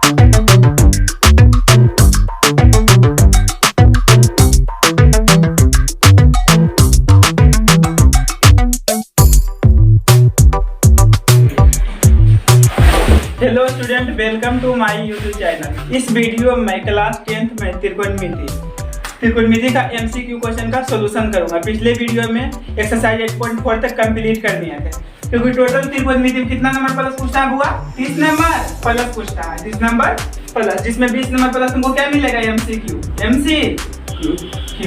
Hello student, welcome to my YouTube channel. इस video में class 10th में त्रिकोणमिति का एमसीक्यू क्वेश्चन का सॉल्यूशन करूंगा। पिछले वीडियो में एक्सरसाइज 8.4 तक कंप्लीट कर दिया था, क्योंकि टोटल त्रिकोणमिति में कितना नंबर प्लस पूछा हुआ, 30 नंबर प्लस पूछता है, 30 नंबर प्लस, जिसमें 20 नंबर प्लस तुमको क्या मिलेगा, एमसीक्यू।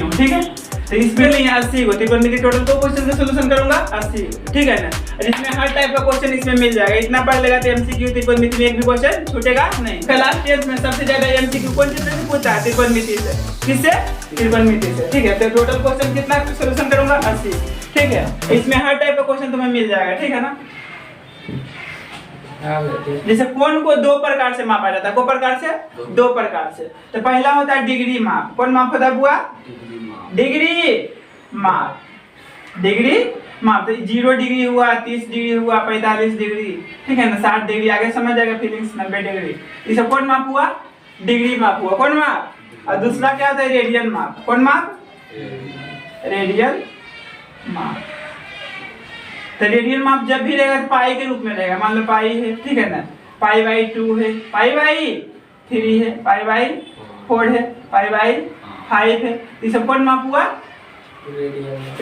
ठीक है, तो इसमें लिए 80 को त्रिकोणमिति टोटल दो क्वेश्चन का सॉल्यूशन करूंगा, 80, ठीक है ना। और इसमें हर टाइप का क्वेश्चन इसमें मिल जाएगा। इतना पढ़ लेगा तो एमसीक्यू त्रिकोणमिति में एक भी क्वेश्चन छूटेगा नहीं। क्लास 10th में सबसे ज्यादा एमसीक्यू कौन चीज से पूछता है, त्रिकोणमिति से। किससे? त्रिकोणमिति से, ठीक है। तो टोटल क्वेश्चन कितना सॉल्यूशन करूंगा, 80, ठीक है। इसमें हर टाइप का क्वेश्चन तुम्हें मिल जाएगा, ठीक है ना। जैसे कोण को दो प्रकार से मापा जाता है, को प्रकार से, दो प्रकार से। तो पहला होता है डिग्री माप। कौन माप होता है बुआ? डिग्री माप। डिग्री माप तो 0 डिग्री हुआ, 30 डिग्री हुआ, 45 डिग्री, ठीक है ना, 60 डिग्री, आगे समझ जाएगा फीलिंग्स, 90 डिग्री। ये सब कौन माप हुआ? डिग्री माप हुआ। कौन माप? और दूसरा क्या होता है? रेडियन माप। कौन माप? रेडियन माप। तो रेडियन माप जब भी रहेगा तो पाई के रूप में रहेगा। मान लो पाई है, ठीक है ना, पाई/2 है, पाई/3 है, पाई/4 है, पाई/5 है। ये सब कौन माप हुआ?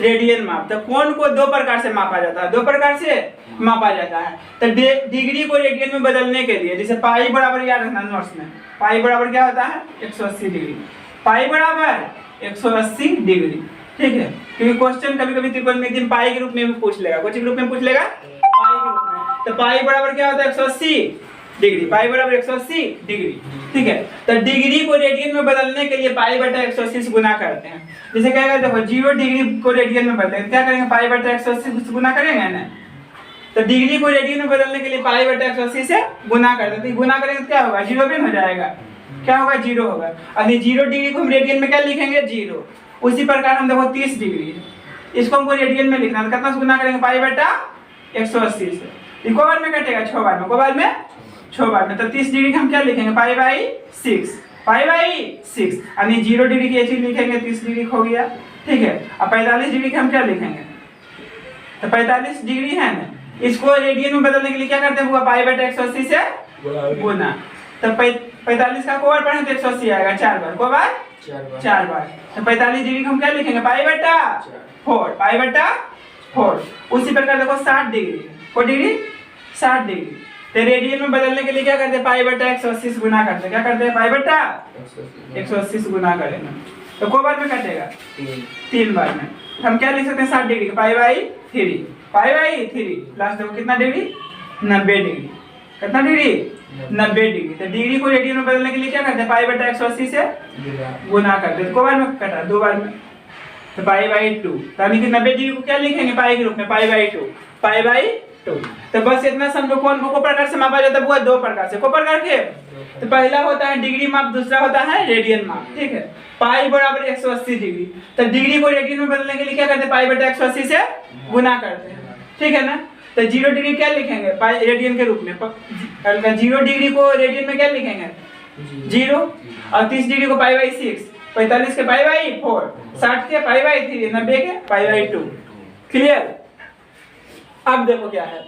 रेडियन माप। तो कोण को दो प्रकार से मापा जाता है, दो प्रकार से मापा जाता है। तो डिग्री को रेडियन में बदलने के लिए, जैसे पाई बराबर याद रखना नोट्स में, पाई बराबर क्या होता है? 180 डिग्री। पाई बराबर 180 डिग्री, ठीक है। क्योंकि क्वेश्चन कभी कभी त्रिकोणमिति में पाई के रूप में भी पूछ लेगा। कौन के रूप में पूछ लेगा? पाई के रूप में। तो पाई बराबर क्या होता है? 180 डिग्री। पाई बराबर 180 डिग्री, ठीक है। तो डिग्री को रेडियन में बदलने के लिए पाई/180 से गुना करते हैं। जैसे कहेगा देखो 0 डिग्री को रेडियन में बदलेंगे, क्या करेंगे? पाई/180 से गुना करेंगे ना। तो डिग्री को रेडियन में बदलने के लिए पाई/180 से गुना कर देते हैं। गुना करेंगे तो क्या होगा? 0 भी हो जाएगा। क्या होगा? 0 होगा। और 0 डिग्री को हम रेडियन में क्या लिखेंगे? 0। उसी प्रकार हम देखो 30 डिग्री है, इसको हमको रेडियन में लिखना है। कितना से गुना करेंगे? पाई/180 से। इको बार में कटेगा 6 बार में, को बार में 6 बार में। तो 30 डिग्री हम क्या लिखेंगे? पाई/6, पाई/6। यानी 0 डिग्री की चीज लिखेंगे, 30 डिग्री हो गया, ठीक है। अब 45 डिग्री के हम क्या लिखेंगे? तो 45 डिग्री है ना, इसको रेडियन में बदलने के लिए क्या करते हैं? पाई/180 से गुना। तो 45 का को बार पढ़ें तो 180 आएगा, 4 बार। को बार? 4 बार। तो 45 डिग्री हम क्या लिखेंगे? पाई/4, पाई/4। उसी प्रकार देखो 60 डिग्री, को डिग्री 60 डिग्री। तो रेडियन में बदलने के लिए क्या करते हैं? पाई/180 से गुना करते हैं। क्या करते हैं? पाई/180 से गुना करेंगे। तो को बार में कटेगा? 3 बार में। हम क्या लिख सकते हैं? 60 डिग्री पाई/3, पाई/3। लास्ट देखो कितना डिग्री? 90 डिग्री। कितना डिग्री? 90 डिग्री। तो डिग्री को रेडियन में बदलने के लिए क्या करते हैं? पाई/180 से गुना करते हैं। को बार में कटा? 2 बार में। तो पाई/2, यानी कि 90 डिग्री को क्या लिखेंगे? पाई के रूप में, पाई/2, पाई/2। तो बस इतना समझो। कौन को प्रकार से मापा जाता है? वो 2 प्रकार से। को प्रकार के? तो पहला होता है डिग्री माप, दूसरा होता है रेडियन माप, ठीक है। पाई बराबर 180 डिग्री। तो डिग्री को रेडियन में बदलने के लिए क्या करते हैं? पाई/180 से गुना करते हैं, ठीक है ना। तो 0 डिग्री क्या लिखेंगे? पाई रेडियन के रूप में। 0 डिग्री को रेडियन में क्या लिखेंगे? 0। और 30 डिग्री को पाई/6, 45 के पाई/4, 60 के पाई/3, 90 के पाई/2। क्लियर? अब देखो क्या है,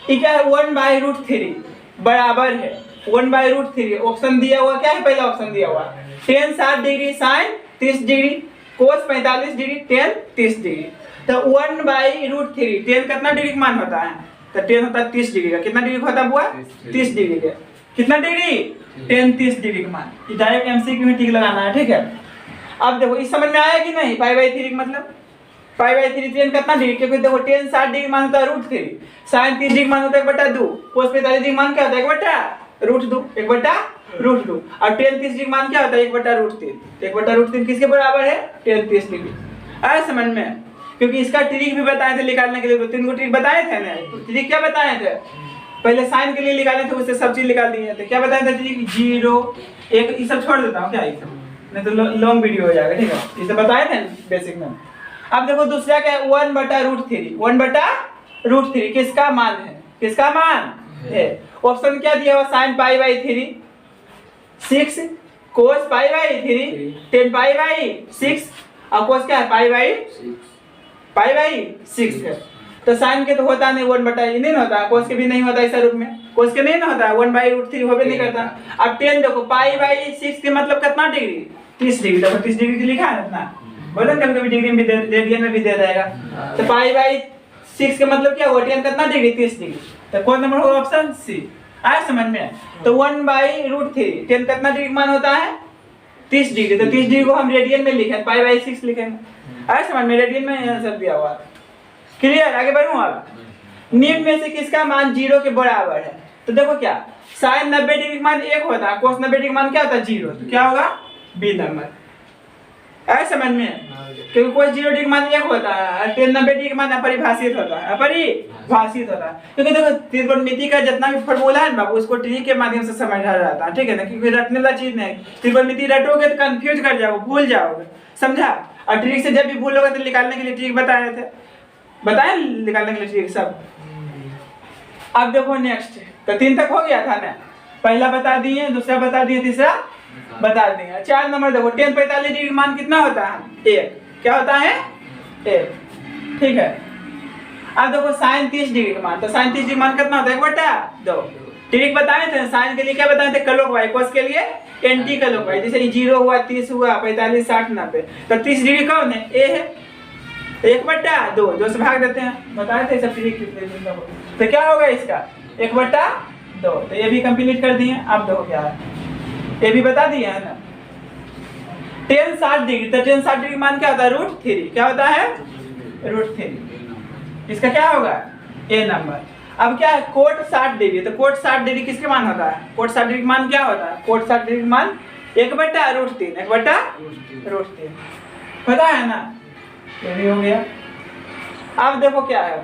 ये क्या है? 1/√3 बराबर है 1/√3। ऑप्शन दिया हुआ क्या है? पहला ऑप्शन दिया हुआ tan 60 degree, sin 30 degree, cos 45 degree, tan 30 degree. तो 1/√3 tan कितना डिग्री का मान होता है? तो tan होता है 30 डिग्री का। कितना डिग्री का होता है बुआ? 30 डिग्री का। कितना डिग्री? tan 30 डिग्री का मान। ये डायरेक्ट एमसीक्यू में टिक लगाना है, ठीक है। अब देखो इस समझ में आया कि नहीं? पाई/3 का मतलब पाई/3 tan कितना डिग्री? क्योंकि देखो tan 60 डिग्री मान होता है √3, sin 30 डिग्री मान होता है 1/2, cos 45 डिग्री मान क्या होता है? 1/√2, 1/√2। और tan 30 डिग्री मान क्या होता है? 1/√3। 1/√3 किसके बराबर है? tan 30 degree. आया समझ में? क्योंकि इसका ट्रिक भी बताए थे निकालने के लिए, 3 को ट्रिक बताए थे ना। ट्रिक क्या बताए थे? पहले साइन के लिए निकाले थे, उससे सब चीज निकाल दिए थे। क्या बताए थे ट्रिक? 0, 1, ये सब छोड़ देता हूँ क्या, ये सब नहीं तो लॉन्ग वीडियो हो जाएगा, ठीक है। ये सब बताए थे बेसिक में। अब देखो दूसरा क्या है? 1/√3। 1/√3 किसका मान है? किसका मान? है। ऑप्शन क्या दिया हुआ, sine pi by 3 6, cos pi by 3 10 pi by 6 और कोस क्या है पाई बाई 6 है। तो साइन के तो होता नहीं 1/, नहीं होता, कोस के भी नहीं होता ऐसा रूप में, कोस के नहीं होता 1/√3 होबे नहीं करता। अब 10 देखो पाई बाई 6 के मतलब कितना डिग्री, 30 डिग्री, देखो 30 डिग्री लिखा है ना, बोलो कभी कभी डिग्री में भी रेडियन में भी दे देगा। तो पाई बाई 6 का मतलब क्या हुआ, 10 कितना डिग्री 30 डिग्री, तो कौन नंबर होगा, ऑप्शन सी। आया समझ में। तो 1/√3 10 कितना डिग्री मान होता है 30 डिग्री, तो 30 डिग्री को हम रेडियन में लिखें, पाई बाई 6 लिखेंगे। आया समझ में, रेडियन में आंसर दिया हुआ। क्लियर, आगे बढ़ूं। अब निम्न में से किसका मान 0 के बराबर है, तो देखो क्या साइन 90 डिग्री का मान 1 होता है, कोस 90 डिग्री का मान क्या होता है 0, तो क्या होगा बी नंबर। है समझ में, क्योंकि कोस 0 डिग्री का मान 1 होता है और 90 डिग्री का मान अपरिभाषित होता है, अपरिभाषित होता है। क्योंकि देखो त्रिकोणमिति का जितना भी फॉर्मूला है ना बाबू, उसको ट्री के माध्यम से समझा जाता है, ठीक है ना, क्योंकि रटने वाला चीज नहीं, त्रिकोणमिति रटोगे तो कंफ्यूज कर जाओगे, भूल जाओगे, समझा। और ट्रिक से जब भी भूलोगे तो निकालने के लिए ट्रिक बताए थे, बताए निकालने के लिए ट्रिक सब। अब देखो नेक्स्ट, तो 3 तक हो गया था ना, पहला बता दिए, दूसरा बता दिए, तीसरा बता देंगे। 4 नंबर देखो, 10 45 डिग्री मान कितना होता है 1, क्या होता है 1, ठीक है। अब देखो साइन 30 डिग्री का मान, तो साइन 30 डिग्री मान कितना होता है 1/2। ट्रिक बताए थे साइन के लिए, क्या बताए थे क्लॉकवाइज, कोस के लिए एंटी क्लॉकवाइज, जैसे 0 हुआ 30 हुआ 45 60 90, तो 30 डिग्री कौन है, ए है, 1/2, 2 से भाग देते हैं, बताए थे सब ट्रिक कितने, तो क्या होगा इसका 1/2, तो ये भी कंप्लीट कर दिए। अब देखो क्या है, ये भी बता दिए है ना। 10 60 डिग्री, तो 10 60 डिग्री मान क्या होता है √3, क्या होता है √3, इसका क्या होगा ए नंबर। अब क्या है कोट 60 डिग्री, तो कोट 60 डिग्री किसके मान होता है, कोट 60 डिग्री मान क्या होता है, कोट 60 डिग्री मान 1/√3, 1/√3, पता है ना, ये भी हो गया। अब देखो क्या है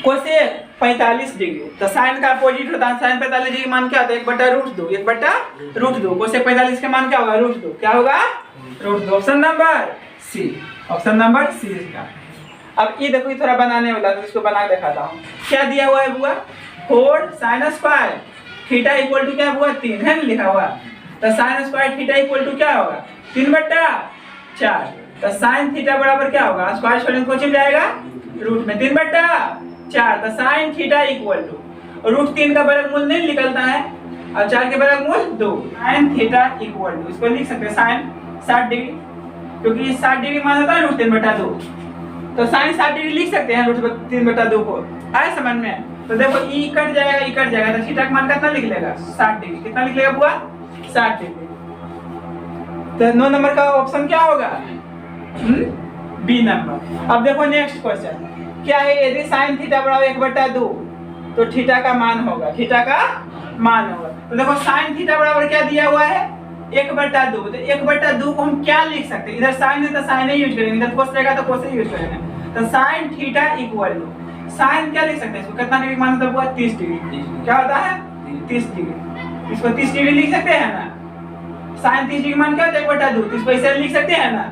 कोसेक 45 डिग्री, तो साइन का अपोजिट होता है, साइन 45 डिग्री मान क्या होता है 1/√2, 1/√2, कोसेक 45 का मान क्या होगा √2, क्या होगा √2, option number C, option number C इसका। अब ये देखो ये थोड़ा बनाने वाला, तो इसको बना के दिखाता हूँ। क्या दिया हुआ है बुआ, 4 sin square theta equal to क्या हुआ 3 है ना लिखा हुआ, तो sin square theta equal to क्या होगा 3/4, तो sin थीटा बराबर क्या होगा, स्क्वायर छोड़ने को चिप जाएगा रूट में 3/4, तो sin थीटा इक्वल टू √3 का वर्गमूल नहीं निकलता है और 4 के वर्गमूल 2, sin थीटा इक्वल टू, इसको लिख सकते हैं sin 60 डिग्री, क्योंकि 60 डिग्री मान होता है √3/2, तो sin 60 डिग्री लिख सकते हैं √3/2 को। आया समझ में, तो देखो ई कट जाएगा, तो थीटा का मान कितना लिख लेगा 60 डिग्री, कितना लिख लेगा बुआ 60 डिग्री। तो 9 नंबर का ऑप्शन क्या होगा बी नंबर। अब देखो नेक्स्ट क्वेश्चन क्या है, यदि sin थीटा बराबर 1/2 तो थीटा का मान होगा, थीटा का मान होगा। तो देखो sin थीटा बराबर क्या दिया हुआ है 1/2, तो 1/2 को हम क्या लिख सकते हैं, इधर sin है तो sin ही यूज करेंगे, इधर cos रहेगा तो cos ही यूज करेंगे, तो sin theta equal to sin क्या लिख सकते हैं, इसको कितना डिग्री मान होता है 30 डिग्री, क्या होता है 30 डिग्री, इसको 30 डिग्री लिख सकते हैं ना, sin 30 डिग्री मान क्या होता है 1/2, तो इसको ऐसे लिख सकते हैं ना।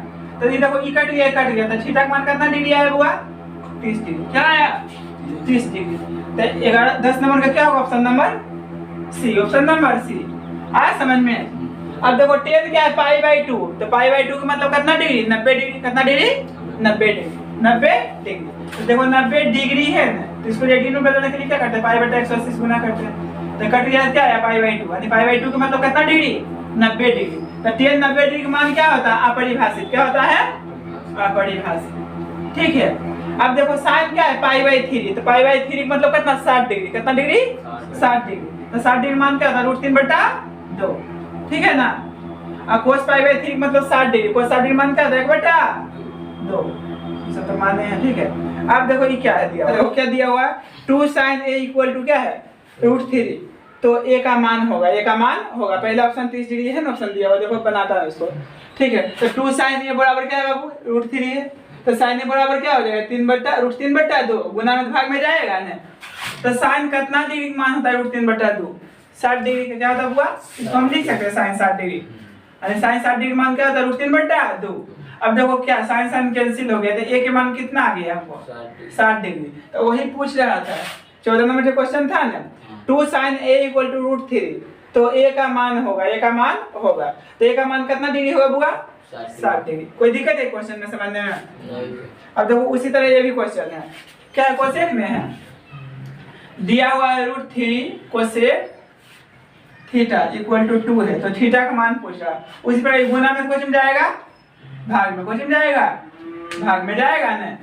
तो ये देखो ई कट गया, तो थीटा का मान कितना डिग्री आया हुआ 30 डिग्री, क्या आया 30 डिग्री। तो 10 नंबर का क्या होगा option number C, option number C. आया समझ में। अब देखो 10 क्या है π/2, तो π/2 का मतलब कितना डिग्री 90 डिग्री, कितना डिग्री 90 डिग्री, तो देखो 90 डिग्री है ना, तो इसको रेडियन में बदलने के लिए क्या करते हैं π/180 गुना करते हैं, तो कट गया क्या है π/2, यानी π/2 का मतलब कितना डिग्री 90 डिग्री, तो 10 90 डिग्री का मान क्या होता है अपरिभाषित, क्या होता है अपरिभाषित, ठीक है। अब देखो sin क्या है π/3, तो π/3 का मतलब कितना 60 डिग्री, कितना डिग्री 60 डिग्री, तो 60 डिग्री मान क्या होता है √3/2, ठीक है ना। और cos π/3 मतलब 60 डिग्री, cos 60 डिग्री मान क्या होता है 1/2, सब तो माने हैं, ठीक है। अब देखो ये क्या है दिया हुआ, देखो क्या दिया हुआ है 2 sin a इक्वल टू क्या है √3, तो a का मान होगा, पहला ऑप्शन 30 डिग्री है ना, ऑप्शन दिया हुआ देखो बनाता है उसको, ठीक है। तो 2 sin a बराबर क्या है बाबू √3 है, तो sin a बराबर क्या हो जाएगा 3/√3/2, गुना में भाग में जाएगा ना, तो sin कितना डिग्री मान होता है √3/2 60 डिग्री का क्या होता है हुआ, इसको हम लिख सकते हैं sin 60 डिग्री, यानी sin 60 डिग्री मान क्या होता है √3/2। अब देखो क्या sin कैंसिल हो गया, तो a के मान कितना आ गया हमको 60 डिग्री, तो वही पूछ रहा था 14 नंबर जो क्वेश्चन था ना, 2 sin a इक्वल टू √3, तो a का मान होगा, तो a का मान कितना डिग्री होगा बुआ? 60 डिग्री। कोई दिक्कत है क्वेश्चन में समझने में? अब देखो उसी तरह ये भी क्वेश्चन है, क्या है कोसेक में है, दिया हुआ है √3 कोसेक थीटा इक्वल टू 2 है, तो थीटा का मान पूछ रहा है। उसी पर गुना में क्वेश्चन जाएगा, भाग में क्वेश्चन जाएगा, भाग में जाएगा ना,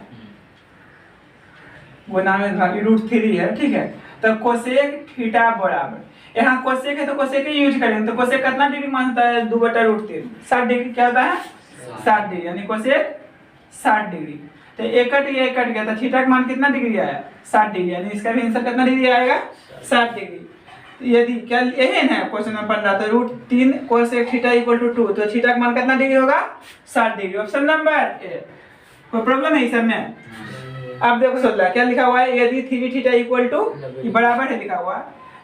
गुना में भाग √3 है, ठीक है। तो कोसेक थीटा बराबर, यहाँ कोसेक है तो कोसेक ही यूज करेंगे, तो कोसेक कितना डिग्री मान होता है? 2/√3, 60 डिग्री क्या होता है? 60 डिग्री, यानी कोसेक 60 डिग्री। तो एक कट गया, तो थीटा का मान कितना डिग्री आया? 60 डिग्री, यानी इसका भी आंसर कितना डिग्री आएगा? 60 डिग्री। तो यदि क्या यही है क्वेश्चन नंबर 15, तो √3 कोसेक थीटा इक्वल टू 2, तो थीटा का मान कितना डिग्री होगा? 60 डिग्री। Option number A. कोई प्रॉब्लम है इस सब में? अब देखो 16 क्या लिखा हुआ है, यदि 3 थीटा इक्वल टू बराबर है लिखा हुआ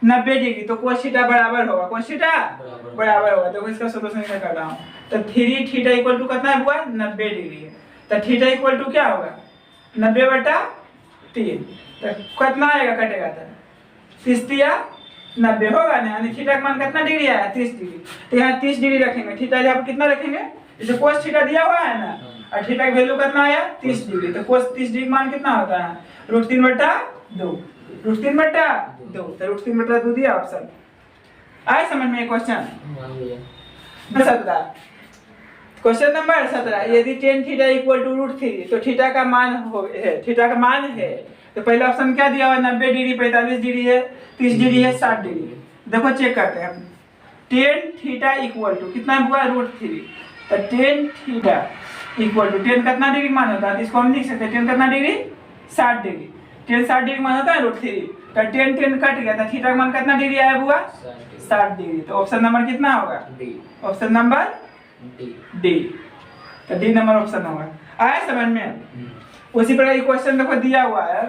90 डिग्री, तो कोस थीटा बराबर होगा, कोस थीटा बराबर होगा। देखो इसका सोल्यूशन क्या कर रहा हूँ, तो 3 थीटा इक्वल टू कितना हुआ? 90 डिग्री है, तो थीटा इक्वल टू क्या होगा? 90/3, तो कितना आएगा कटेगा? तो 30/90 होगा ना, यानी थीटा का मान कितना डिग्री आया? 30 डिग्री। तो यहाँ 30 डिग्री रखेंगे, थीटा यहाँ कितना रखेंगे? जैसे कोस थीटा दिया हुआ है ना, और थीटा की वैल्यू कितना आया? 30 डिग्री, तो कोस 30 डिग्री मान कितना होता है? √3/2, √3/2, तो √3/2 दिया ऑप्शन। आए समझ में क्वेश्चन? 17 क्वेश्चन नंबर 17, यदि tan थीटा इक्वल टू √3, तो थीटा का मान है, तो पहला ऑप्शन क्या दिया हुआ? 90 डिग्री, 45 डिग्री है, 30 डिग्री है, 60 डिग्री। देखो चेक करते हैं हम, tan थीटा इक्वल टू कितना हुआ? √3, तो tan theta equal to tan कितना डिग्री मान होता है? तो इसको हम लिख सकते हैं tan कितना डिग्री? 60 डिग्री। tan 60 डिग्री मान होता है √3, तो tan कट गया, तो थीटा का मान कितना डिग्री आया हुआ? 60 डिग्री। तो ऑप्शन नंबर कितना होगा? Option number D. तो डी नंबर ऑप्शन होगा। आया समझ में? उसी प्रकार क्वेश्चन देखो दिया हुआ है,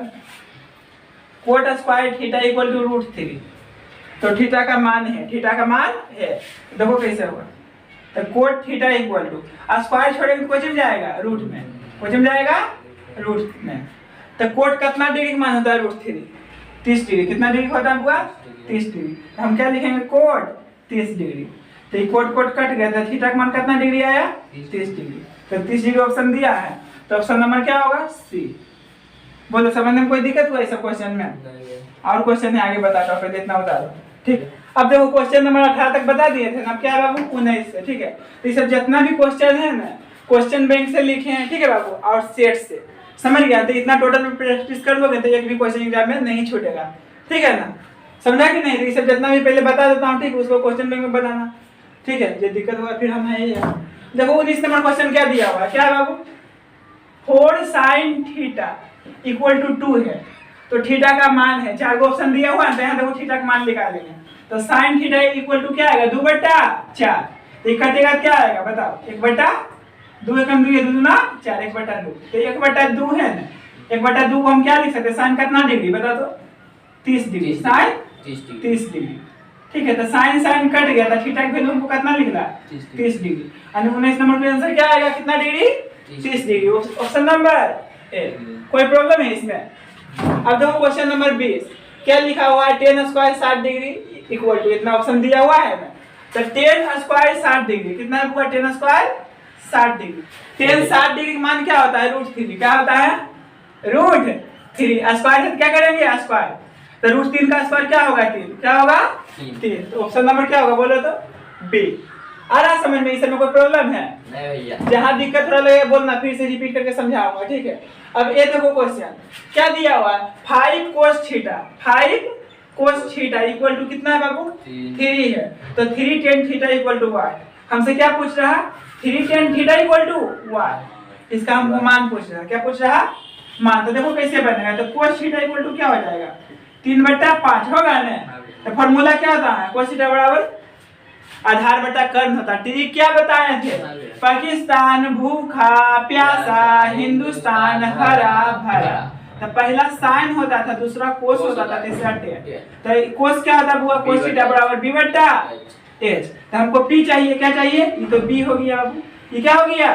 cot square theta equal to √3, तो थीटा का मान है, देखो कैसे होगा, तो cot theta equal to square छोड़ेंगे तो क्वेश्चन जाएगा रूट में, तो कोट कितना डिग्री का मान होता है? √3, 30 डिग्री। कितना डिग्री होता है हुआ? 30 डिग्री। तो हम क्या लिखेंगे? Cot 30 degree. तो ये कोट कट गया, तो थीटा का मान कितना डिग्री आया? 30 डिग्री। तो 30 डिग्री ऑप्शन दिया है, तो ऑप्शन नंबर क्या होगा? सी। बोलो समझने में कोई दिक्कत हुआ इस क्वेश्चन में? और क्वेश्चन है आगे बताता हूँ, पहले इतना बता दो, ठीक। अब देखो क्वेश्चन नंबर 18 तक बता दिए थे ना, अब क्या है बाबू? 19 से, ठीक है। तो ये सब जितना भी क्वेश्चन है ना, क्वेश्चन बैंक से लिखे हैं, ठीक है बाबू, और सेट से, समझ गया? तो इतना टोटल में प्रैक्टिस कर लोगे तो एक भी क्वेश्चन एग्जाम में नहीं छूटेगा, ठीक है ना? समझा कि नहीं? तो ये सब जितना भी पहले बता देता हूँ, ठीक, उसको क्वेश्चन बैंक में बनाना, ठीक है। जो दिक्कत हुआ फिर हम है। देखो 19 नंबर क्वेश्चन क्या दिया हुआ है, क्या है बाबू? 4 sin थीटा इक्वल टू 2 है, तो थीटा का मान है, 4 को ऑप्शन दिया हुआ है, तो यहाँ देखो थीटा का मान निकालेंगे, तो sin थीटा इक्वल टू क्या आएगा? 2/4। तो ये कटेगा क्या आएगा बताओ? 1/2, 1 2 2 4, 1/2। तो 1/2 है ना, 1/2 को हम क्या लिख सकते हैं? साइन कितना डिग्री बता दो? 30 डिग्री, साइन 30 डिग्री, ठीक है। तो साइन कट गया, तो थीटा की वैल्यू हमको कितना लिखना? 30 डिग्री। यानी 19 नंबर का आंसर क्या आएगा? कितना degree? 30 degree. Option number A. कोई प्रॉब्लम है इसमें? अब देखो क्वेश्चन नंबर 20 क्या लिखा हुआ है? tan square 60 degree equal to, इतना ऑप्शन दिया हुआ है ना, तो tan स्क्वायर 60 डिग्री कितना हुआ? tan square 60 degree. tan 60 degree मान क्या होता है? √3। क्या होता है? √3। स्क्वायर है क्या करेंगे? स्क्वायर, तो √3 का स्क्वायर क्या होगा? 3। क्या होगा? 3। तो ऑप्शन नंबर क्या होगा बोलो तो? बी। आ रहा समझ में? इसमें कोई प्रॉब्लम है? नहीं भैया। जहाँ दिक्कत थोड़ा लगे बोलना, फिर से रिपीट करके समझाऊंगा, ठीक है। अब ये देखो क्वेश्चन क्या दिया हुआ है? 5 cos थीटा इक्वल टू कितना है बाबू? 3 है, तो 3 tan theta equal to y। हमसे क्या पूछ रहा है? 3 tan theta equal to y, इसका हमको मान पूछ रहा है। क्या पूछ रहा है? मान। तो देखो कैसे बनेगा, तो cos थीटा इक्वल टू क्या हो जाएगा? 3/5 होगा ना। तो फॉर्मूला क्या होता है? cos थीटा बराबर आधार बटा कर्ण होता है। ठीक क्या बताए थे? पाकिस्तान भूखा प्यासा, हिंदुस्तान हरा भरा। तो पहला साइन होता था, दूसरा कोस होता था, तीसरा टेन। तो कोस क्या होता है? कोस थीटा बराबर b बटा h। तो हमको p चाहिए, क्या चाहिए? ये तो b हो गया बाबू, ये क्या हो गया?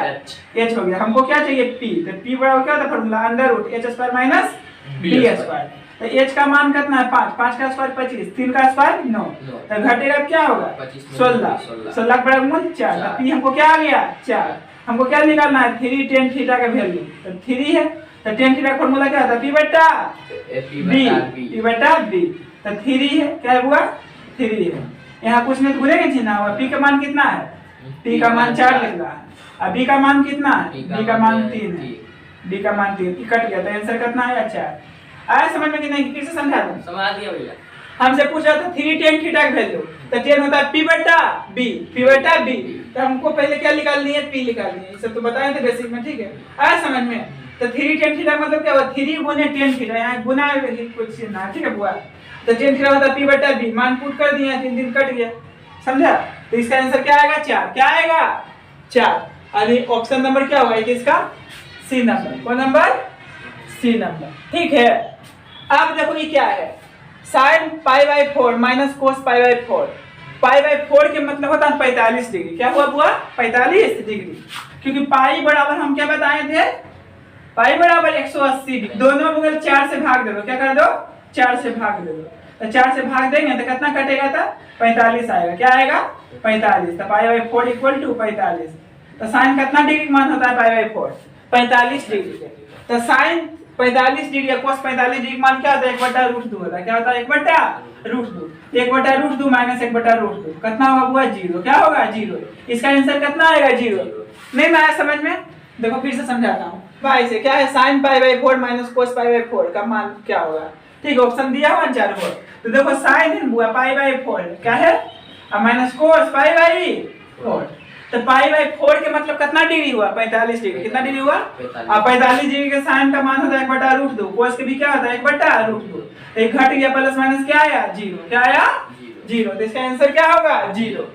h हो गया। हमको क्या चाहिए? p। तो p बराबर क्या होता है formula? Under root h square minus b square. तो एच का मान कितना है 5, 5 का स्क्वायर 25, 3 का स्क्वायर 9, तो घटेगा क्या होगा 16, 16 बड़ा गुण 4, तो पी हमको क्या आ गया 4। हमको क्या निकालना है 3 tan थीटा का वैल्यू, तो 3 है, तो tan थीटा का फार्मूला क्या होता है p बटा b, तो 3 है, क्या हुआ 3 है। यहाँ कुछ नहीं भूलेंगे चिन्ह हुआ, p का मान कितना है, p का मान 4 लिख रहा है, अब b का मान कितना है, b का मान 3 है, b का मान 3 कट गया, तो आंसर कितना है 4। आया समझ में कि नहीं, फिर से समझा दूं, समझा दिया भैया। हमसे पूछा था 3 tan थीटा का वैल्यू, तो tan होता है p बटा b, तो हमको पहले क्या निकालनी है p निकालनी है, ये सब तो बताए थे बेसिक में, ठीक है। आया समझ में, तो 3 tan थीटा मतलब क्या हुआ 3 गुने tan थीटा, यहाँ गुना कुछ ना, ठीक है बुआ, तो tan थीटा होता है p बटा b, मान पुट कर दिया, 3 दिन कट गया, समझा। तो इसका आंसर क्या आएगा 4, क्या आएगा 4। अभी ऑप्शन नंबर क्या होगा इसका, सी नंबर, कौन नंबर, सी नंबर, ठीक है। अब देखो ये क्या है, sin π/4 माइनस cos π/4, π/4 के मतलब होता है 45 डिग्री, क्या हुआ बुआ 45 डिग्री, क्योंकि पाई बराबर हम क्या बताए थे, पाई बराबर 180 डिग्री, दोनों बगल 4 से भाग दे दो, क्या कर दो 4 से भाग दे दो, तो 4 से भाग देंगे तो कितना कटेगा, था 45 आएगा, क्या आएगा 45, तो π/4 इक्वल टू 45, तो साइन कितना डिग्री मान होता है π/4 45 डिग्री, तो साइन 45 डिग्री cos 45 डिग्री मान क्या होता है 1/√2 होता है, क्या होता है 1/√2, 1/√2 माइनस 1/√2 कितना होगा बुआ 0, क्या होगा 0, इसका आंसर कितना आएगा 0। नहीं आया समझ में, देखो फिर से समझाता हूँ भाई से, क्या है sin π/4 माइनस cos π/4 का मान क्या होगा, ठीक, ऑप्शन दिया हुआ 4 हो, तो देखो sin है बुआ π/4 क्या है, और माइनस cos π/4, तो π/4 के मतलब कितना डिग्री हुआ 45 डिग्री, कितना डिग्री हुआ, अब 45 डिग्री के साइन का मान होता है 1/√2, cos के भी क्या होता है 1/√2, एक घट गया प्लस माइनस क्या आया 0, क्या आया 0, तो इसका आंसर क्या होगा 0,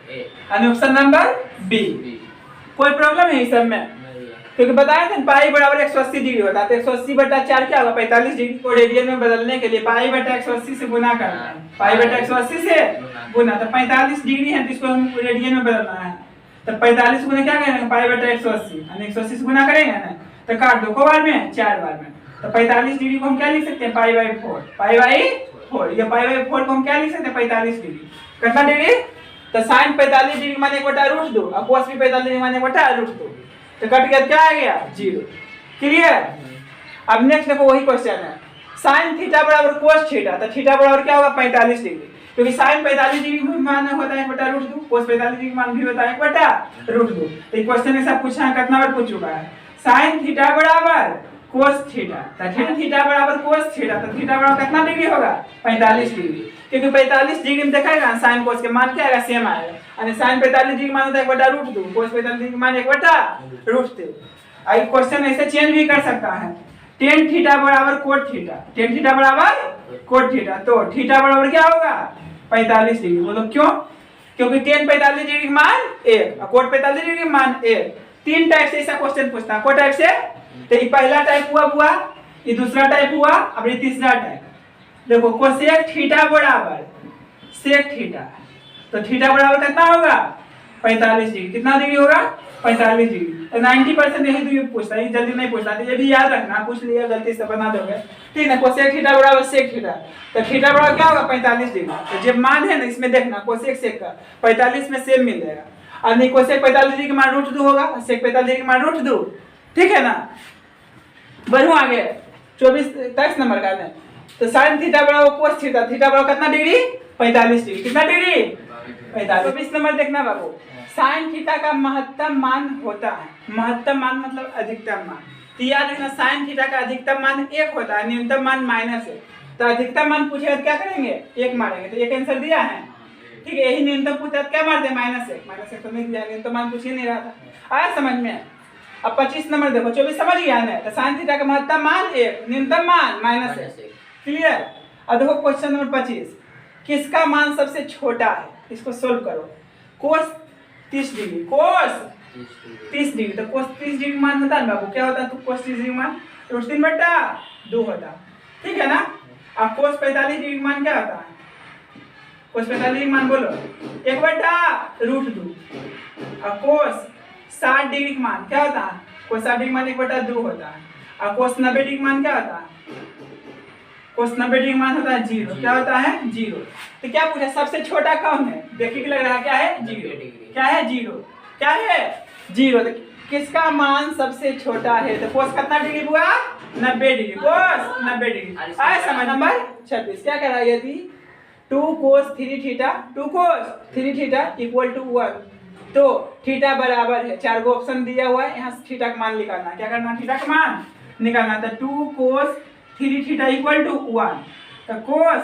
यानी ऑप्शन नंबर बी। कोई प्रॉब्लम है इस सब में, क्योंकि बताए थे पाई बराबर 180 डिग्री होता है, तो 180/4 क्या होगा 45 डिग्री को रेडियन में बदलने के लिए पाई बटा 180 से गुना करना है, पाई बटा 180 से गुना, तो 45 डिग्री है तो इसको हम रेडियन में बदलना है, तो 45 गुना क्या करेंगे पाई बटा 180, यानी 180 से गुना करेंगे ना, तो काट दो को बार में 4 बार में, तो 45 डिग्री को हम क्या लिख सकते हैं π/4, ये π/4 को हम क्या लिख सकते हैं 45 डिग्री, कितना डिग्री, तो sin 45 डिग्री माने 1/√2 और cos भी 45 डिग्री माने 1/√2, तो कट गया क्या आ गया 0, क्लियर। अब नेक्स्ट देखो वही क्वेश्चन है, sin थीटा बराबर cos थीटा, तो थीटा बराबर क्या होगा 45 डिग्री, क्योंकि sin 45 डिग्री मान होता है 1/√2, cos 45 डिग्री मान भी होता है 1/√2, तो ये क्वेश्चन में सब पूछा है, कितना बार पूछ चुका है, sin थीटा बराबर cos थीटा, तो tan थीटा बराबर cos थीटा, तो थीटा बराबर कितना डिग्री होगा 45 डिग्री, क्योंकि 45 डिग्री में देखेगा sin cos के मान क्या आएगा सेम आएगा, यानी sin 45 डिग्री मान होता है 1/√2, cos 45 डिग्री मान 1/√2। आई क्वेश्चन ऐसे चेंज भी कर सकता है, tan थीटा बराबर cot थीटा, tan थीटा बराबर cot थीटा, तो थीटा बराबर क्या होगा 45 डिग्री, बोलो क्यों, क्योंकि tan 45 डिग्री मान 1 और cot 45 डिग्री मान 1, तीन टाइप से ऐसा क्वेश्चन पूछता है, को टाइप से, तो ये पहला टाइप हुआ, ये दूसरा टाइप हुआ, अब ये तीसरा टाइप, देखो कोसेक थीटा बराबर सेक थीटा, तो थीटा बराबर कितना होगा 45 डिग्री, कितना डिग्री होगा 45 डिग्री, तो 90% यही तो पूछता है, जल्दी नहीं पूछता, तो ये भी याद रखना, पूछ लिया गलती से बना दोगे, ठीक है। कोसेक थीटा बराबर सेक थीटा, तो थीटा बराबर क्या होगा 45 डिग्री, तो जब मान है ना इसमें देखना कोसेक सेक का 45 में सेम मिल जाएगा, और नहीं कोसेक 45 डिग्री का मान √2 होगा, सेक 45 डिग्री का मान √2, ठीक है ना। बढ़ो आगे 23 नंबर का है, तो sin थीटा बराबर cos थीटा, थीटा बराबर कितना डिग्री 45 डिग्री, कितना डिग्री 45। 24 नंबर देखना बाबू, sin थीटा का महत्तम मान होता है, महत्तम मान मतलब अधिकतम मान, तो याद रखना sin थीटा का अधिकतम मान 1 होता है, न्यूनतम मान -1, तो अधिकतम मान पूछे तो क्या करेंगे 1 मारेंगे, तो 1 आंसर दिया है, ठीक है। यही न्यूनतम पूछा तो क्या मारते हैं -1 तो नहीं दिया, न्यूनतम मान पूछ ही नहीं रहा था, आया समझ में। अब 25 नंबर देखो, 24 समझ गया ना, तो sin थीटा का महत्तम मान 1, न्यूनतम मान -1, क्लियर। अब देखो क्वेश्चन नंबर 25, किसका मान सबसे छोटा है, इसको सोल्व करो। cos 30 डिग्री, cos 30 डिग्री, तो cos 30 डिग्री मान होता है बाबू, क्या होता है, तो cos 30 डिग्री मान √3/2 होता है, ठीक है ना। अब cos 45 डिग्री मान क्या होता है, cos 45 डिग्री मान बोलो 1/√2, अब cos 60 डिग्री मान क्या होता है, cos 60 डिग्री मान 1/2 होता है, और cos 90 डिग्री मान क्या होता है कोस 90 डिग्री मान होता है 0। क्या होता है 0। तो क्या पूछा सबसे छोटा कौन है, देखिए कि लग रहा है क्या है 0। क्या है 0, क्या है 0। तो किसका मान सबसे छोटा है, तो कोस कितना डिग्री हुआ 90 डिग्री, कोस 90 डिग्री। आया समझ। नंबर 26 क्या कह रहा है, यदि 2 cos 3 theta 2 cos 3 theta equal to 1, तो थीटा बराबर है, 4 गो ऑप्शन दिया हुआ है, यहाँ से थीटा का मान निकालना है। क्या करना, थीटा का मान निकालना। तो 2 cos 3 थीटा इक्वल टू 1, तो cos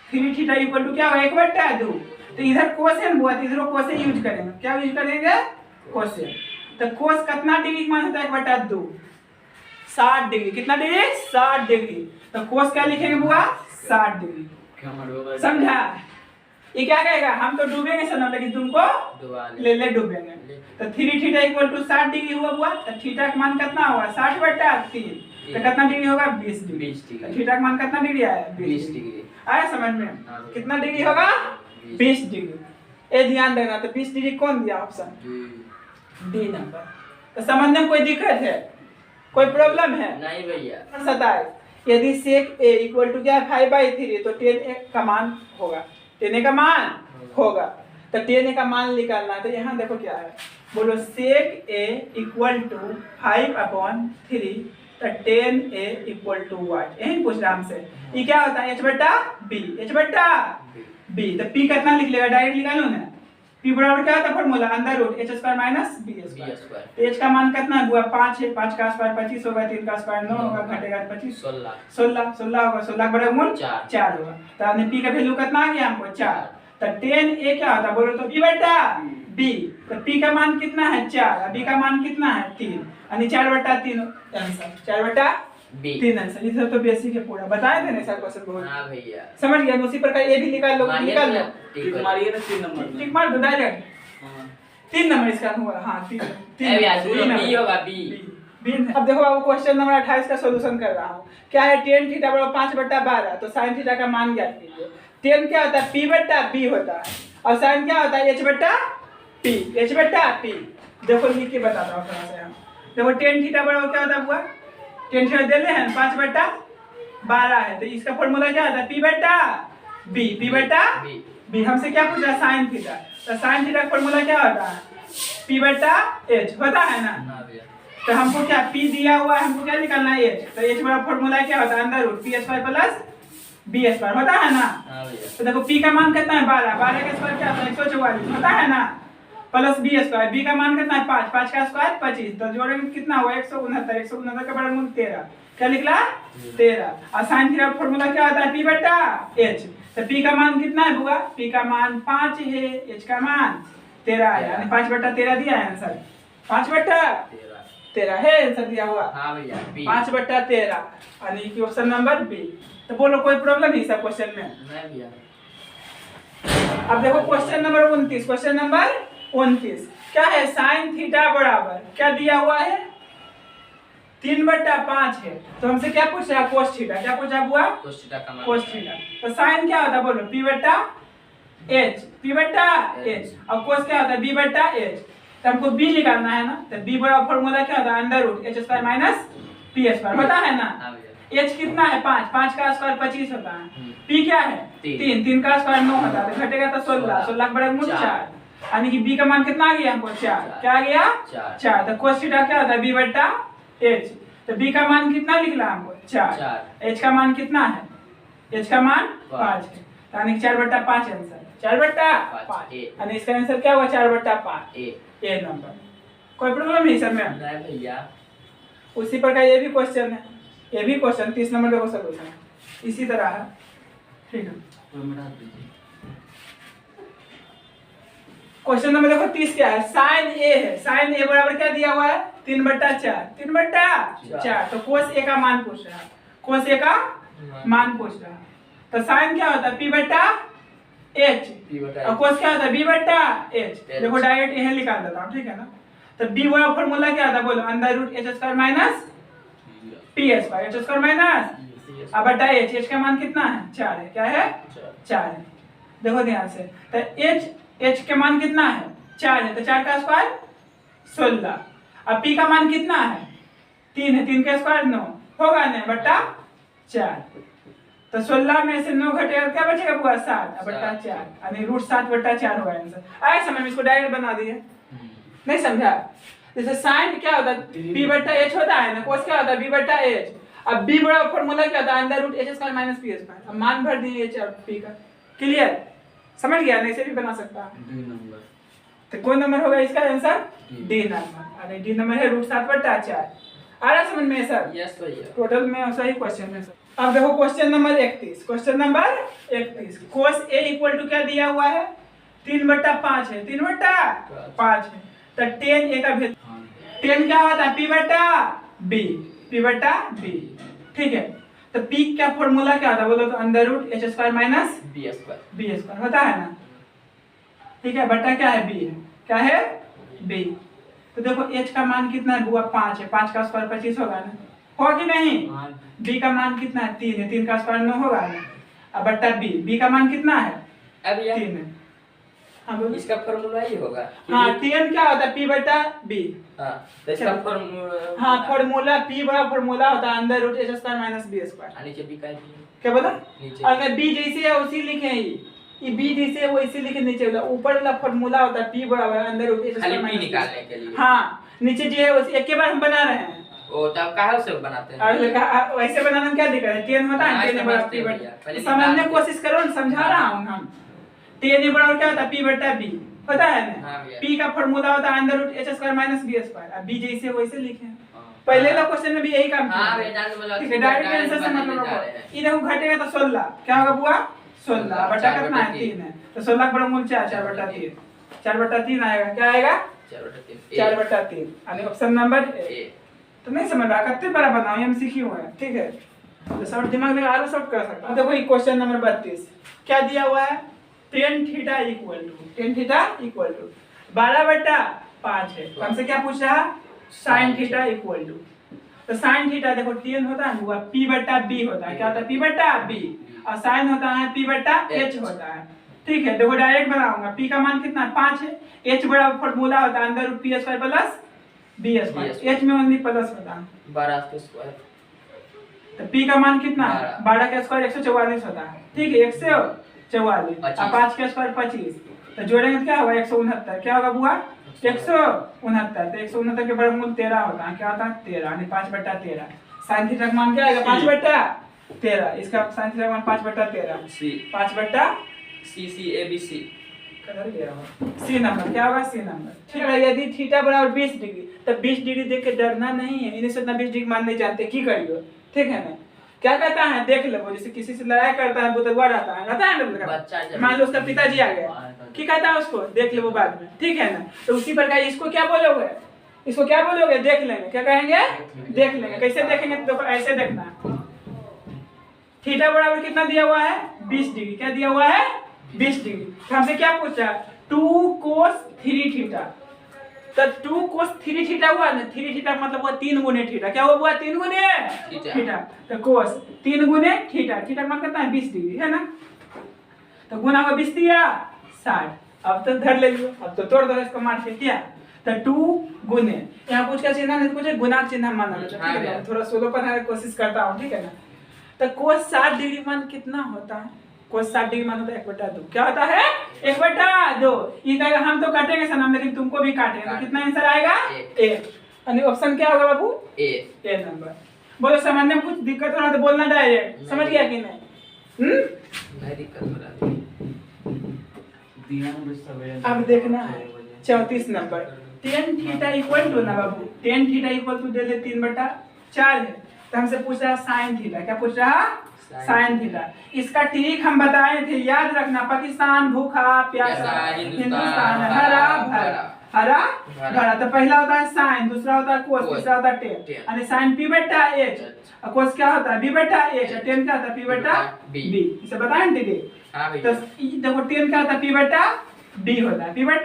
3 थीटा इक्वल टू क्या होगा 1/2। तो इधर कोसेन हुआ तो इधर कोसेन यूज करेंगे। क्या यूज करेंगे, कोसेन। तो कोस कितना डिग्री मान होता है 1/2, 60 डिग्री। कितना डिग्री 60 डिग्री। तो कोस क्या लिखेंगे बुआ 60 डिग्री। समझा। ये क्या कहेगा, हम तो डूबेंगे सर लेकिन तुमको ले डूबेंगे। तो 3 थीटा इक्वल टू 60 डिग्री हुआ बुआ। तो थीटा का मान कितना होगा 60/3, तो कितना डिग्री होगा 20 डिग्री। तो थीटा का मान कितना डिग्री आया 20 डिग्री। आया समझ में, कितना डिग्री होगा 20 डिग्री। ये ध्यान देना। तो 20 डिग्री कौन दिया ऑप्शन डी नंबर। तो समझने में कोई दिक्कत है, कोई प्रॉब्लम है नहीं भैया। 27 यदि सेक ए इक्वल टू क्या है 5/3, तो 10 का मान होगा, 10 का मान होगा। तो 10 का मान निकालना है। तो यहाँ देखो क्या है, बोलो सेक ए इक्वल टू 5/3, तो 10a इक्वल टू व्हाट, यही पूछ रहा हमसे। ये क्या होता है h/b, h/b। तो p कितना लिख लेगा, डायरेक्ट निकालो ना। p बराबर क्या होता है formula under root h² minus b²। तो h का मान कितना हुआ 5 है, 5 का स्क्वायर 25 होगा, 3 का स्क्वायर 9 होगा, घटेगा 25 16 होगा, 16 बराबर मूल 4 होगा। तो हमने p का वैल्यू कितना आ गया हमको 4। तो 10a क्या होता है बोलो तो p/b। तो p का मान कितना है 4, b का मान कितना है 3, यानी 4/3 आंसर, 4/3 आंसर। इधर तो बेसिक है पूरा बताए थे ना सर क्वेश्चन बहुत। हां भैया समझ गया। उसी प्रकार ये भी निकाल लो, निकाल लो। टिक मारिए ना 3 नंबर में, टिक मार दो डायरेक्ट। हां 3 नंबर इसका हुआ। हां 3 भैया बी होगा बी। अब देखो बाबू क्वेश्चन नंबर 28 का सॉल्यूशन कर रहा हूं। क्या है tan थीटा बराबर 5/12, तो sin थीटा का मान ज्ञात कीजिए। tan क्या होता है p/b होता है, और sin क्या होता है h/p, h/p। देखो लिख के बताता हूं थोड़ा सा यहाँ। देखो tan थीटा बराबर क्या होता है बुआ, tan थीटा दे ले हैं 5/12 है, तो इसका फार्मूला क्या होता है p/b, p/b। हमसे क्या पूछा sin थीटा, तो sin थीटा का फार्मूला क्या होता है p/h होता है ना। तो हमको क्या p दिया हुआ है, हमको क्या निकालना है h। तो h बराबर फार्मूला क्या होता है under root p² plus b² होता है ना। तो देखो p का मान कितना है 12, 12 का स्क्वायर क्या होता है 144 होता है ना, प्लस b²। b का मान कितना है 5, 5 का स्क्वायर 25, तो जोड़ेंगे कितना हुआ 169, 169 का बराबर मूल 13। क्या निकला 13। और sin थीटा फार्मूला क्या होता है p/h। तो p का मान कितना है बुआ, p का मान 5 है, h का मान 13 है, यानी 5/13 दिया है आंसर, 5/13 है आंसर दिया हुआ। हां भैया 5/13 यानी कि ऑप्शन नंबर बी। तो बोलो कोई प्रॉब्लम नहीं सब क्वेश्चन में। नहीं भैया। अब देखो क्वेश्चन नंबर 29, क्वेश्चन नंबर 29 क्या है, sin थीटा बराबर क्या दिया हुआ है 3/5 है। तो हमसे क्या पूछ रहा है cos थीटा, क्या पूछा हुआ cos थीटा का मान cos थीटा। तो sin क्या होता है बोलो p/h, p/h, और cos क्या होता है b/h। तो हमको b निकालना है ना। तो b बराबर फार्मूला क्या होता है under root h² minus p² होता है ना। हां भैया। h कितना है 5, 5 का स्क्वायर 25 होता है, p क्या है 3, 3 का स्क्वायर 9 होता है, तो घटेगा तो 16, 16 का बराबर मूल 4, यानी कि b का मान कितना आ गया हमको 4। क्या आ गया 4। तो cos थीटा क्या होता है b/h। तो b का मान कितना निकला हमको 4, h का मान कितना है, h का मान 5 है, यानी कि 4/5 आंसर, 4/5 यानी इसका आंसर क्या हुआ 4/5 ए नंबर। कोई प्रॉब्लम नहीं सर में। नहीं भैया। उसी प्रकार ये भी क्वेश्चन है, ये भी क्वेश्चन 30 नंबर का सॉल्यूशन इसी तरह है, ठीक है। क्वेश्चन नंबर देखो 30 क्या है, sin a है, sin a बराबर क्या दिया हुआ है 3/4, 3/4। तो cos a का मान पूछ रहा है, cos a का मान पूछ रहा है। तो sin क्या होता है p/h, और cos क्या होता है b/h। देखो डायरेक्ट यही निकाल देता हूं, ठीक है ना। तो b बराबर फार्मूला क्या होता है बोलो under root h² minus p² h² minus अब बटा h, h का मान कितना है 4 है, क्या है 4 है। देखो ध्यान से, तो h के मान कितना है 4 है, तो 4 का स्क्वायर 16, अब p का मान कितना है 3 है, 3 का स्क्वायर 9 होगा ना बटा 4, तो 16 में से 9 घटेगा क्या बचेगा बुआ 7 बट्टा 4 यानी √7/4 होगा आंसर। आया समझ में? इसको डायरेक्ट बना दिए, नहीं समझा? जैसे साइन क्या होता है p/h होता है ना, cos क्या होता है b/h। अब b बड़ा फार्मूला क्या होता है √h² - p²। अब मान भर दिए h और p का। क्लियर? समझ गया? नहीं से भी बना सकता है। D number. तो कौन नंबर होगा इसका आंसर? D number. अरे डी नंबर है √7/4। आ रहा समझ में सर? यस भैया। टोटल में सही क्वेश्चन है सर। अब देखो question number 31। Question number 31 cos a = क्या दिया हुआ है? 3/5 है। 3/5 है। तो tan a का भेद tan क्या होता है p/b। p/b ठीक है। तो p का फार्मूला क्या होता है बोलो तो √h² - b² होता है ना। ठीक है, बट्टा क्या है b है। क्या है? b। तो देखो h का मान कितना है बुआ 5 है। 5 का स्क्वायर 25 होगा ना, होगा कि नहीं? b का मान कितना है 3 है। 3 का स्क्वायर 9 होगा ना। अब बट्टा b का मान कितना है? अब यह 3 है। हाँ बोलो। इसका फार्मूला ही होगा। हाँ tan क्या होता है p/b। हां तो इसका फार्मूला। हाँ फार्मूला p बड़ा फार्मूला होता है √h² - b²। नीचे b का है। क्या बोला? नीचे अगर b जैसे है उसी लिखे हैं ये b जैसे है वो इसी लिखे नीचे वाला। ऊपर वाला फार्मूला होता है p √h² खाली p - निकालने के लिए। हाँ नीचे जो है उसी एक के बार हम बना रहे हैं। ओ तब कहां से बनाते हैं? और वैसे बनाने में क्या दिक्कत है? tan होता है tan बड़ा p/b। समझने की कोशिश करो ना, समझा रहा हूं हम। tan बराबर क्या होता है p/b पता है ना। हाँ भैया। p का फार्मूला होता है √h² - b²। अब b जैसे वैसे लिखे हैं। पहले वाला क्वेश्चन में भी यही काम किया। हां भैया जान बोला। ठीक है, डायरेक्ट आंसर से मतलब रखो। ये देखो घटेगा तो 16 क्या होगा बुआ? 16 बटा कितना है? 3 है। तो 16 का वर्गमूल 4/3 4/3 आएगा। क्या आएगा? 4/3 यानी ऑप्शन नंबर ए। तो नहीं समझ रहा कितने बड़ा बनाओ एमसीक्यू है। ठीक है, तो सब दिमाग लगा आरो सब कर सकता है। देखो ये क्वेश्चन नंबर 32 क्या दिया हुआ है? tan = 12/5 है। हमसे क्या पूछ रहा? sin θ = तो sin थीटा देखो tan होता है हुआ p/b होता है। क्या होता है? p/b। और sin होता है p/h होता है। ठीक है, देखो डायरेक्ट बनाऊंगा। p का मान कितना है? 5 है। h बड़ा फार्मूला होता है √p² - b²। h में ओनली प्लस होता है। 12 का स्क्वायर। तो p का मान कितना है? 12 का स्क्वायर 144 होता है। ठीक है, 144 और 5 का स्क्वायर 25। तो जोड़ेंगे तो क्या होगा? 169। क्या होगा बुआ? 169। तो 169 के वर्गमूल 13 होता है। क्या होता है? 13 यानी 5/13। sin थीटा का मान क्या आएगा? 5/13। इसका sin थीटा का मान 5/13 सी 5/c कदर गया हो। सी नंबर क्या होगा? C number. ठीक है, यदि थीटा बराबर 20 डिग्री तो 20 डिग्री देख के डरना नहीं है। इन्हें से 20 डिग्री मान नहीं जानते की करियो। ठीक है ना? क्या कहता है? देख लो, जैसे किसी से लड़ाई करता है बुतगुआ रहता है ना बच्चा। मान लो उसका पिताजी आ गया, की कहता है उसको देख लो वो बाद में। ठीक है ना? तो उसी प्रकार इसको क्या बोलोगे? इसको क्या बोलोगे? देख लेंगे। क्या कहेंगे? देख लेंगे। कैसे देखेंगे? तो देखो ऐसे देखना। थीटा बराबर कितना दिया हुआ है? 20 डिग्री। क्या दिया हुआ है? 20 डिग्री। तो हमसे क्या पूछा? 2 cos 3 थीटा। तो 2 cos 3 थीटा हुआ ना। 3 थीटा मतलब हुआ 3 गुने थीटा। क्या हुआ? 3 गुने थीटा। तो cos 3 गुने थीटा। थीटा का मतलब कितना है? 20 डिग्री है ना। तो गुना हुआ 20 दिया 60। अब तो धर ले लियो। अब तो तोड़ दो इसको मार के। क्या? तो 2 गुने यहाँ कुछ का चिन्ह नहीं कुछ गुना का चिन्ह मानना है। ठीक है ना? थोड़ा सोलो बनाने की कोशिश करता हूँ। ठीक है ना? तो cos 60 डिग्री मान कितना होता है? cos 60 डिग्री मान होता है 1/2। क्या होता है? 1/2। ये कहेगा हम तो काटेंगे सनम लेकिन तुमको भी काटेंगे। तो कितना आंसर आएगा? 1। यानी ऑप्शन क्या होगा बाबू? ए नंबर। बोलो समझने में कुछ दिक्कत हो रहा तो बोलना डायरेक्ट। समझ गया कि नहीं? नहीं दिक्कत हो रहा है। अब देखना है 34 number. tan theta equal to ना बाबू tan थीटा इक्वल टू दे दे 3/4 है। तो हमसे पूछ रहा sin थीटा। क्या पूछ रहा? sin theta. इसका ट्रिक हम बताए थे, याद रखना। पाकिस्तान भूखा प्यासा, हिंदुस्तान हरा भरा। हरा भरा। तो पहला होता है sin, दूसरा होता है cos, तीसरा होता है tan। यानी sin p/h और cos क्या होता है? b/h और tan क्या होता है? p/b। इसे बताएं दीदी। हां तो देखो tan क्या होता है? p/b होता है। p/b और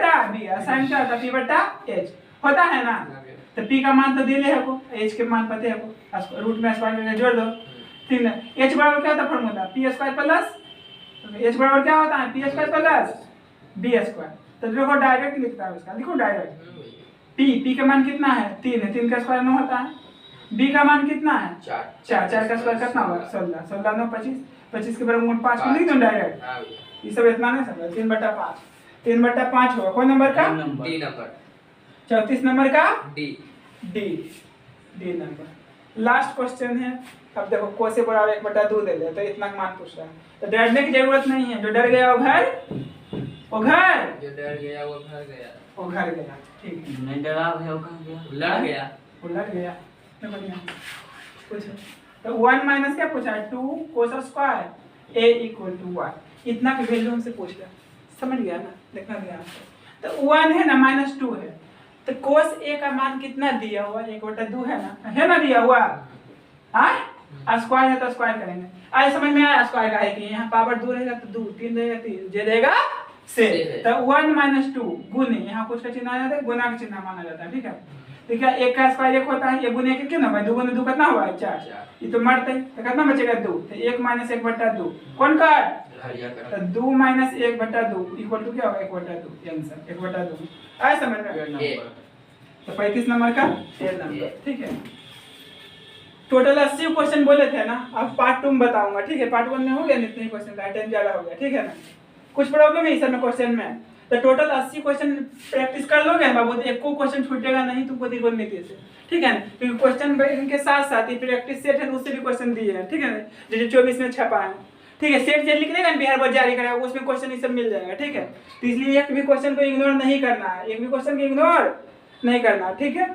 sin क्या होता है? p/h होता है ना। तो p का मान तो दे ले हमको, h के मान पता है हमको। रूट में स्क्वायर करके जोड़ दो। ठीक है, h बराबर क्या होता है फार्मूला? p² प्लस h बराबर क्या होता है? p² plus b²। तो देखो डायरेक्ट लिखता है उसका। लिखो डायरेक्ट। p का मान कितना है? 3 है। 3 का स्क्वायर 9 होता है। b का मान कितना है? 4 का स्क्वायर कितना होगा? 16 16 9 25 25 के बराबर 5 को लिख दूं डायरेक्ट। हाँ भैया। ये सब इतना नहीं समझ 3/5 3/5 होगा कौन नंबर का डी नंबर 34 नंबर का D D number. Last question है। अब देखो को से बराबर 1/2 दे दे तो इतना मान पूछ रहा है तो डरने की जरूरत नहीं है। जो डर गया वो घर जो डर गया वो घर गया। ठीक है नहीं डरा है वो कहां गया? लड़ गया। वो लग गया तो बढ़िया पूछो। तो 1 माइनस क्या पूछा है 2 cos स्क्वायर a = 1 इतना की वैल्यू हमसे पूछ रहा समझ गया ना देखना ध्यान से। तो 1 है ना -2 है तो cos a का मान कितना दिया हुआ 1/2 है ना दिया हुआ हाँ स्क्वायर है तो स्क्वायर करेंगे। आज समझ में आया स्क्वायर का है कि यहाँ पावर 2 रहेगा तो 2 3 रहेगा 3 जे देगा से तो 1 - 2 गुने यहाँ कुछ का चिन्ह आ जाता है गुना का चिन्ह माना जाता है ठीक है। देखिए एक का स्क्वायर 1 होता है ये गुने के कितना भाई 2 गुने 2 कितना हुआ 4 ये तो मरते तो कितना बचेगा 2 तो 1 - 1/2 कौन का तो 2 - 1/2 इक्वल टू क्या होगा 1/2 आंसर 1/2 आया समझ में। तो 35 नंबर का ए नंबर ठीक है। टोटल 80 क्वेश्चन बोले थे ना अब पार्ट 2 में बताऊंगा ठीक है। पार्ट 1 में हो गया इतने ही क्वेश्चन का टाइम ज्यादा हो गया ठीक है ना। कुछ प्रॉब्लम है इस समय क्वेश्चन में तो टोटल 80 क्वेश्चन प्रैक्टिस कर लोगे बाबू तो एक को क्वेश्चन छूटेगा नहीं तुमको दिक्कत नहीं थी से ठीक है ना क्योंकि क्वेश्चन इनके साथ साथ ही प्रैक्टिस सेट है उससे भी क्वेश्चन दिए हैं ठीक है ना जो 24 में छपा है ठीक है। सेट जेल लिखने का बिहार बोर्ड जारी करेगा उसमें क्वेश्चन ये सब मिल जाएगा ठीक है। तो इसलिए एक भी क्वेश्चन को इग्नोर नहीं करना है एक भी क्वेश्चन को इग्नोर नहीं करना ठीक है।